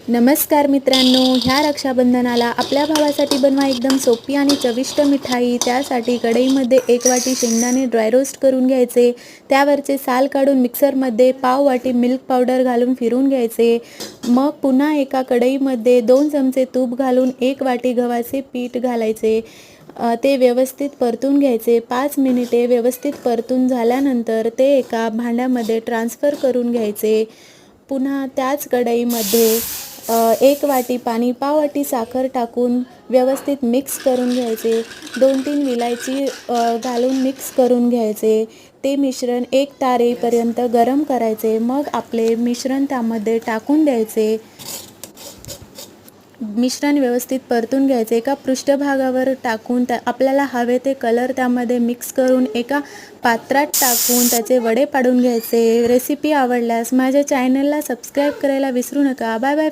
नमस्कार मित्रांनो, ह्या रक्षाबंधनाला आपल्या भावासाठी बनवा एकदम सोपी आणि चविष्ट मिठाई। त्यासाठी कढईमध्ये 1 वाटी शेंगदाणे ड्राय रोस्ट करून घ्यायचे। त्यावरचे साल काढून मिक्सरमध्ये पाव वाटी मिल्क पावडर घालून फिरवून घ्यायचे। मग पुन्हा एका कढईमध्ये 2 चमचे तूप घालून 1 वाटी गव्हाचे पीठ घालायचे। ते व्यवस्थित परतून घ्यायचे। 5 मिनिटे व्यवस्थित परतून झाल्यानंतर ते एका भांड्यामध्ये ट्रान्सफर करून घ्यायचे। पुन्हा त्याच कढईमध्ये 1 वाटी पाणी, पाव वाटी साखर टाकून व्यवस्थित मिक्स करून घ्यायचे। 2-3 विलायची घालून मिक्स करून घ्यायचे। ते मिश्रण एक तार येईपर्यंत गरम करायचे। मग आपले मिश्रण त्यामध्ये टाकून द्यायचे। मिश्रण व्यवस्थित परतून घ्यायचे। एका पृष्ठभागावर टाकून आपल्याला हवे ते कलर त्यामध्ये मिक्स करून एका पात्रात टाकून त्याचे वडे पाडून घ्यायचे। रेसिपी आवडल्यास माझ्या चॅनलला सबस्क्राईब करायला विसरू नका। Bye bye.